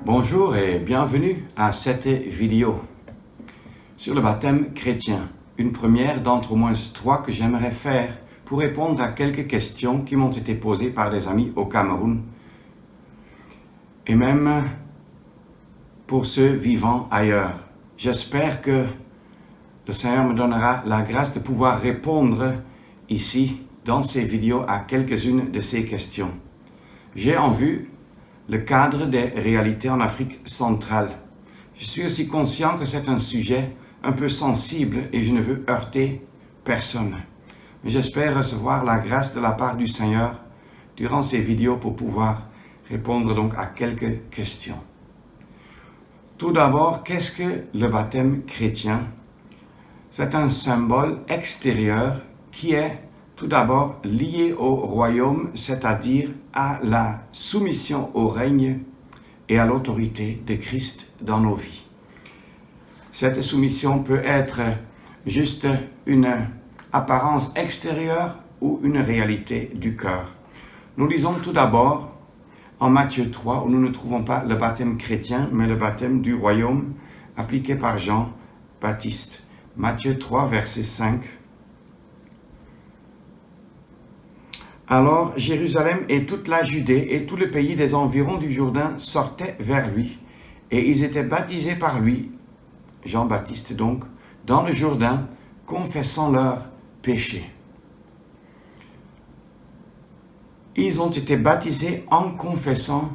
Bonjour et bienvenue à cette vidéo sur le baptême chrétien. Une première d'entre au moins 3 que j'aimerais faire pour répondre à quelques questions qui m'ont été posées par des amis au Cameroun et même pour ceux vivant ailleurs. J'espère que le Seigneur me donnera la grâce de pouvoir répondre ici dans ces vidéos à quelques-unes de ces questions. J'ai en vue le cadre des réalités en Afrique centrale. Je suis aussi conscient que c'est un sujet un peu sensible et je ne veux heurter personne. Mais j'espère recevoir la grâce de la part du Seigneur durant ces vidéos pour pouvoir répondre donc à quelques questions. Tout d'abord, qu'est-ce que le baptême chrétien? C'est un symbole extérieur qui est tout d'abord lié au royaume, c'est-à-dire à la soumission au règne et à l'autorité de Christ dans nos vies. Cette soumission peut être juste une apparence extérieure ou une réalité du cœur. Nous lisons tout d'abord en Matthieu 3, où nous ne trouvons pas le baptême chrétien, mais le baptême du royaume appliqué par Jean-Baptiste. Matthieu 3, verset 5. Alors Jérusalem et toute la Judée et tout le pays des environs du Jourdain sortaient vers lui, et ils étaient baptisés par lui, Jean-Baptiste donc, dans le Jourdain, confessant leurs péchés. Ils ont été baptisés en confessant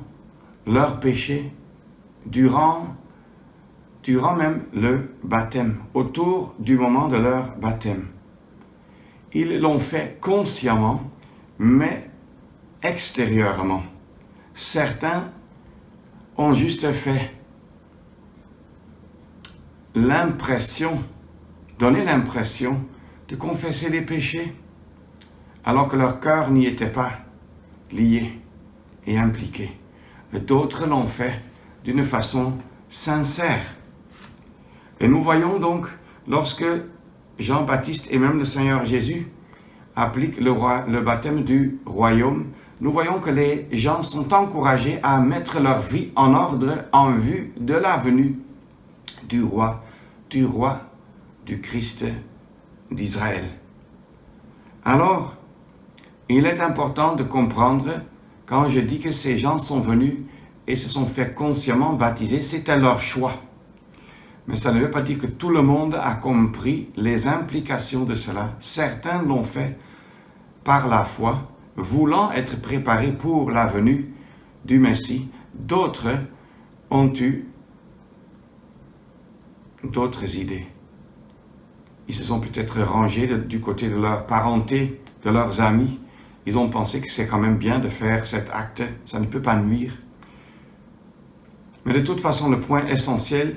leurs péchés durant même le baptême, autour du moment de leur baptême. Ils l'ont fait consciemment, mais extérieurement. Certains ont juste fait donné l'impression de confesser les péchés, alors que leur cœur n'y était pas lié et impliqué. D'autres l'ont fait d'une façon sincère. Et nous voyons donc, lorsque Jean-Baptiste et même le Seigneur Jésus appliquent le baptême du royaume, nous voyons que les gens sont encouragés à mettre leur vie en ordre en vue de la venue du roi du Christ d'Israël. Alors, il est important de comprendre, quand je dis que ces gens sont venus et se sont fait consciemment baptiser, c'était leur choix. Mais ça ne veut pas dire que tout le monde a compris les implications de cela. Certains l'ont fait par la foi, voulant être préparés pour la venue du Messie. D'autres ont eu d'autres idées. Ils se sont peut-être rangés du côté de leur parenté, de leurs amis. Ils ont pensé que c'est quand même bien de faire cet acte, ça ne peut pas nuire. Mais de toute façon, le point essentiel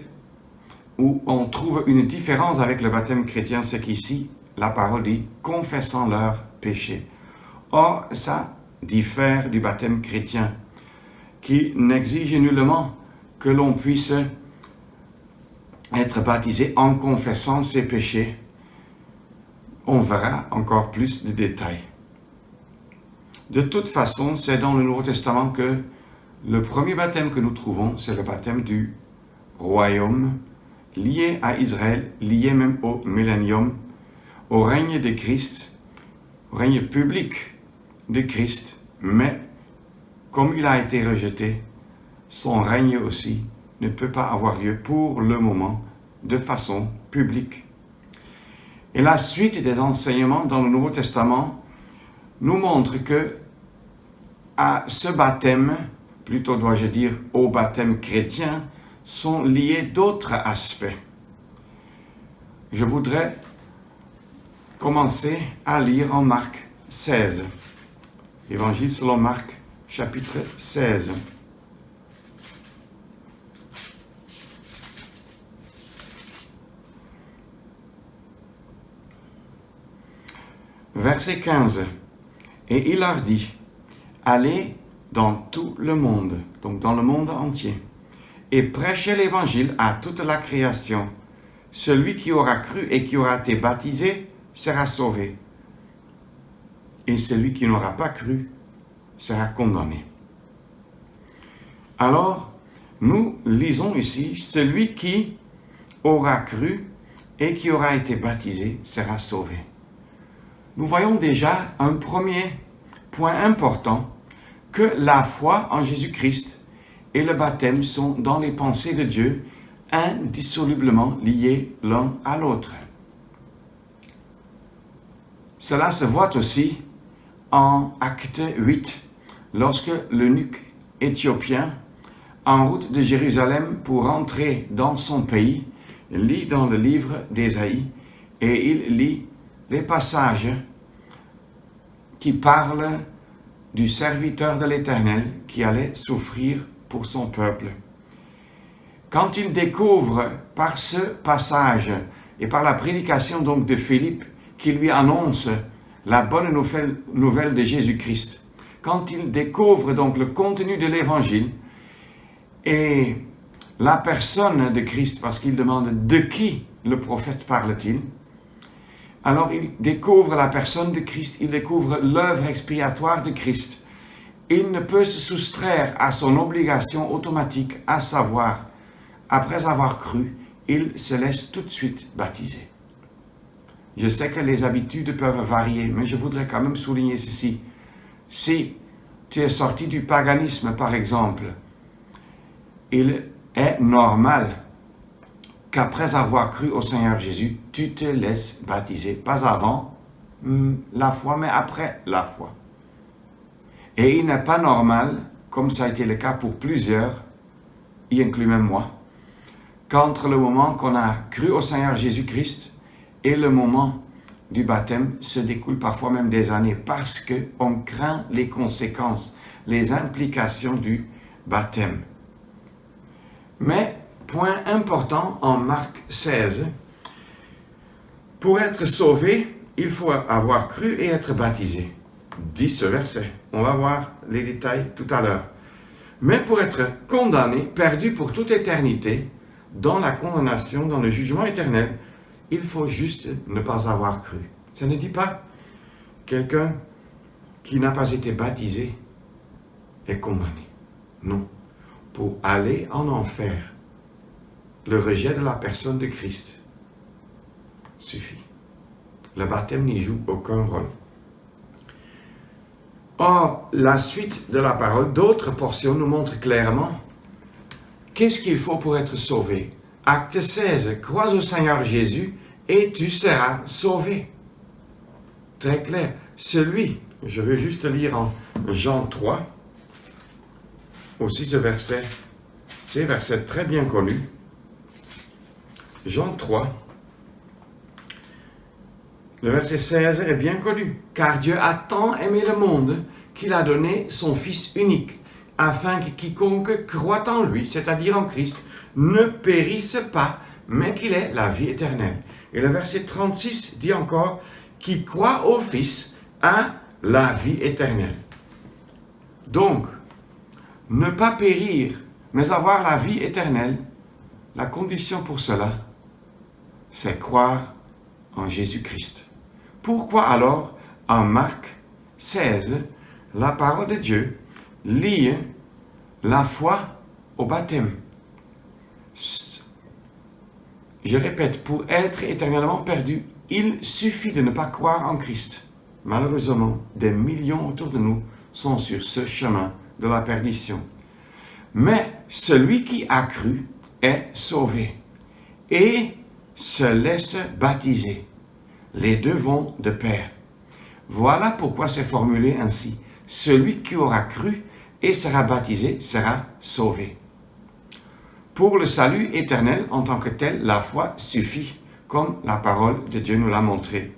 où on trouve une différence avec le baptême chrétien, c'est qu'ici, la parole dit « confessant leurs péchés ». Or, ça diffère du baptême chrétien, qui n'exige nullement que l'on puisse être baptisé en confessant ses péchés. On verra encore plus de détails. De toute façon, c'est dans le Nouveau Testament que le premier baptême que nous trouvons, c'est le baptême du royaume, lié à Israël, lié même au millénium, au règne de Christ, au règne public de Christ, mais comme il a été rejeté, son règne aussi ne peut pas avoir lieu pour le moment de façon publique. Et la suite des enseignements dans le Nouveau Testament nous montre que à ce baptême, plutôt dois-je dire au baptême chrétien, sont liés d'autres aspects. Je voudrais commencer à lire en Marc 16. Évangile selon Marc, chapitre 16. Verset 15. Et il leur dit, allez dans tout le monde, donc dans le monde entier, et prêchez l'évangile à toute la création. Celui qui aura cru et qui aura été baptisé sera sauvé, et celui qui n'aura pas cru sera condamné. Alors, nous lisons ici, celui qui aura cru et qui aura été baptisé sera sauvé. Nous voyons déjà un premier point important, que la foi en Jésus-Christ et le baptême sont dans les pensées de Dieu indissolublement liés l'un à l'autre. Cela se voit aussi en Acte 8, lorsque l'eunuque éthiopien, en route de Jérusalem pour rentrer dans son pays, lit dans le livre d'Ésaïe et il lit les passages qui parlent du serviteur de l'Éternel qui allait souffrir pour son peuple. Quand il découvre par ce passage et par la prédication donc de Philippe qui lui annonce la bonne nouvelle de Jésus-Christ, quand il découvre donc le contenu de l'Évangile et la personne de Christ, parce qu'il demande de qui le prophète parle-t-il, alors il découvre la personne de Christ, il découvre l'œuvre expiatoire de Christ. Il ne peut se soustraire à son obligation automatique, à savoir, après avoir cru, il se laisse tout de suite baptiser. Je sais que les habitudes peuvent varier, mais je voudrais quand même souligner ceci. Si tu es sorti du paganisme, par exemple, il est normal qu'après avoir cru au Seigneur Jésus, tu te laisses baptiser. Pas avant la foi, mais après la foi. Et il n'est pas normal, comme ça a été le cas pour plusieurs, y inclut même moi, qu'entre le moment qu'on a cru au Seigneur Jésus-Christ et le moment du baptême se découlent parfois même des années parce qu'on craint les conséquences, les implications du baptême. Mais, point important en Marc 16, pour être sauvé, il faut avoir cru et être baptisé. Dit ce verset. On va voir les détails tout à l'heure. Mais pour être condamné, perdu pour toute éternité, dans la condamnation, dans le jugement éternel, il faut juste ne pas avoir cru. Ça ne dit pas quelqu'un qui n'a pas été baptisé est condamné. Non. Pour aller en enfer, le rejet de la personne de Christ suffit. Le baptême n'y joue aucun rôle. Or, la suite de la parole, d'autres portions nous montrent clairement qu'est-ce qu'il faut pour être sauvé. Acte 16, crois au Seigneur Jésus et tu seras sauvé. Très clair. Celui, je vais juste lire en Jean 3, aussi ce verset, c'est un verset très bien connu. Jean 3, le verset 16 est bien connu. Car Dieu a tant aimé le monde qu'il a donné son Fils unique, afin que quiconque croit en lui, c'est-à-dire en Christ, ne périsse pas, mais qu'il ait la vie éternelle. Et le verset 36 dit encore, qui croit au Fils a la vie éternelle. Donc, ne pas périr, mais avoir la vie éternelle, la condition pour cela, c'est croire en Jésus-Christ. Pourquoi alors, en Marc 16, la parole de Dieu lie la foi au baptême? Je répète, pour être éternellement perdu, il suffit de ne pas croire en Christ. Malheureusement, des millions autour de nous sont sur ce chemin de la perdition. Mais celui qui a cru est sauvé et se laisse baptiser. Les deux vont de pair. Voilà pourquoi c'est formulé ainsi. Celui qui aura cru et sera baptisé sera sauvé. Pour le salut éternel en tant que tel, la foi suffit, comme la parole de Dieu nous l'a montré.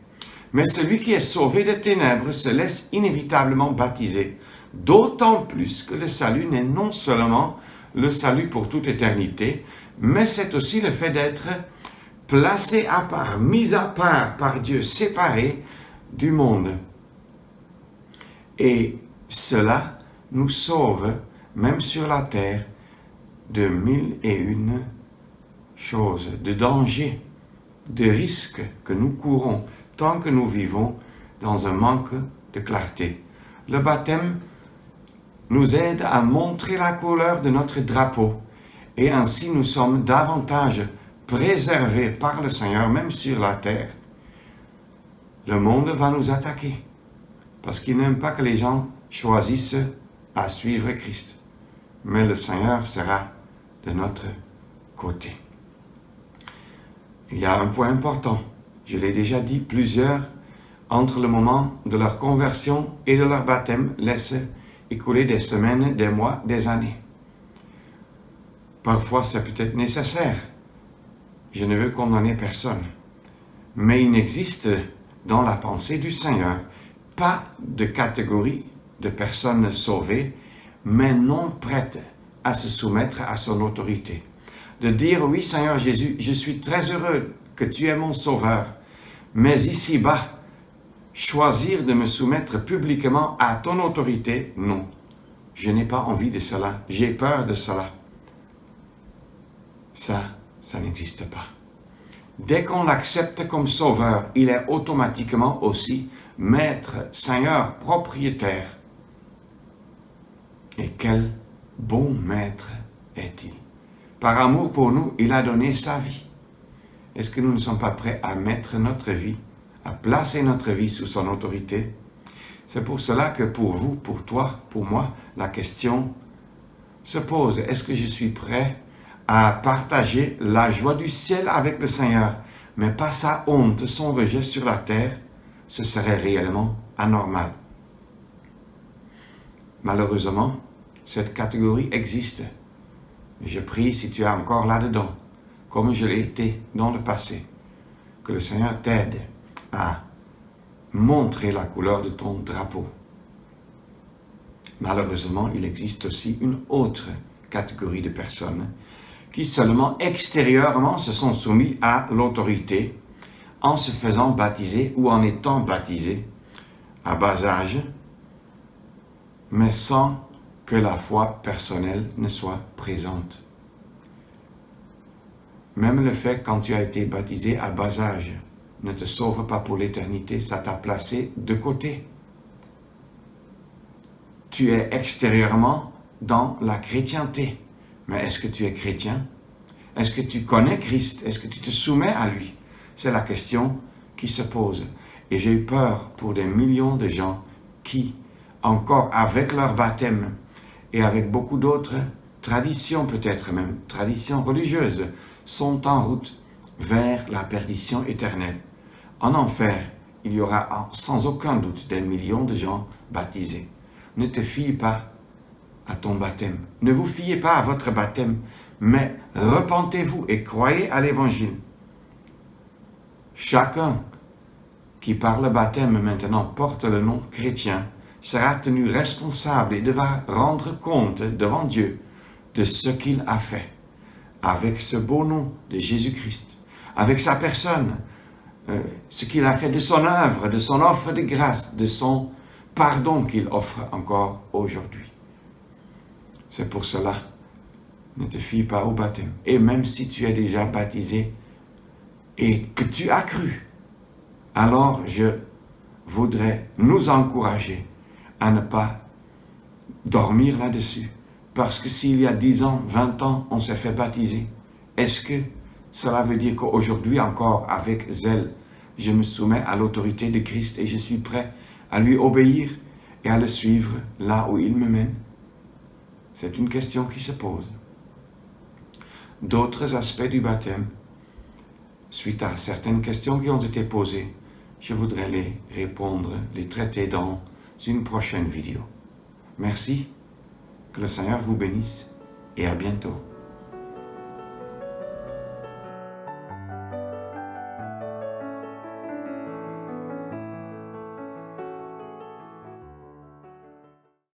Mais celui qui est sauvé des ténèbres se laisse inévitablement baptiser, d'autant plus que le salut n'est non seulement le salut pour toute éternité, mais c'est aussi le fait d'être placé à part, mis à part par Dieu, séparé du monde. Et cela nous sauve, même sur la terre, de 1001 choses, de dangers, de risques que nous courons tant que nous vivons dans un manque de clarté. Le baptême nous aide à montrer la couleur de notre drapeau Et ainsi nous sommes davantage préservés par le Seigneur, même sur la terre. Le monde va nous attaquer parce qu'il n'aime pas que les gens choisissent à suivre Christ. Mais le Seigneur sera de notre côté. Il y a un point important, je l'ai déjà dit, plusieurs, entre le moment de leur conversion et de leur baptême, laissent écouler des semaines, des mois, des années. Parfois, c'est peut-être nécessaire. Je ne veux condamner personne. Mais il n'existe dans la pensée du Seigneur pas de catégorie de personnes sauvées, mais non prêtes à se soumettre à son autorité. De dire, oui Seigneur Jésus, je suis très heureux que tu es mon sauveur, mais ici-bas, choisir de me soumettre publiquement à ton autorité, non. Je n'ai pas envie de cela, j'ai peur de cela. Ça n'existe pas. Dès qu'on l'accepte comme sauveur, il est automatiquement aussi maître, seigneur, propriétaire. Et quel bon maître est-il? Par amour pour nous, il a donné sa vie. Est-ce que nous ne sommes pas prêts à mettre notre vie, à placer notre vie sous son autorité? C'est pour cela que pour vous, pour toi, pour moi, la question se pose. Est-ce que je suis prêt à partager la joie du ciel avec le Seigneur, mais pas sa honte, son rejet sur la terre? Ce serait réellement anormal. Malheureusement, cette catégorie existe. Je prie, si tu es encore là-dedans, comme je l'ai été dans le passé, que le Seigneur t'aide à montrer la couleur de ton drapeau. Malheureusement, il existe aussi une autre catégorie de personnes qui seulement extérieurement se sont soumis à l'autorité en se faisant baptiser ou en étant baptisés à bas âge, mais sans que la foi personnelle ne soit présente. Même le fait quand tu as été baptisé à bas âge ne te sauve pas pour l'éternité, ça t'a placé de côté. Tu es extérieurement dans la chrétienté, mais est-ce que tu es chrétien? Est-ce que tu connais Christ? Est-ce que tu te soumets à lui? C'est la question qui se pose. Et j'ai eu peur pour des millions de gens qui, encore avec leur baptême et avec beaucoup d'autres traditions, peut-être même traditions religieuses, sont en route vers la perdition éternelle. En enfer, il y aura sans aucun doute des millions de gens baptisés. Ne te fie pas à ton baptême. Ne vous fiez pas à votre baptême, mais repentez-vous et croyez à l'évangile. Chacun qui par le baptême maintenant porte le nom chrétien sera tenu responsable et devra rendre compte devant Dieu de ce qu'il a fait avec ce beau nom de Jésus-Christ, avec sa personne, ce qu'il a fait de son œuvre, de son offre de grâce, de son pardon qu'il offre encore aujourd'hui. C'est pour cela, ne te fie pas au baptême. Et même si tu es déjà baptisé et que tu as cru, alors je voudrais nous encourager à ne pas dormir là-dessus. Parce que s'il y a 10 ans, 20 ans, on s'est fait baptiser, est-ce que cela veut dire qu'aujourd'hui encore, avec zèle, je me soumets à l'autorité de Christ et je suis prêt à lui obéir et à le suivre là où il me mène? C'est une question qui se pose. D'autres aspects du baptême, suite à certaines questions qui ont été posées, je voudrais les répondre, les traiter dans une prochaine vidéo. Merci, que le Seigneur vous bénisse et à bientôt.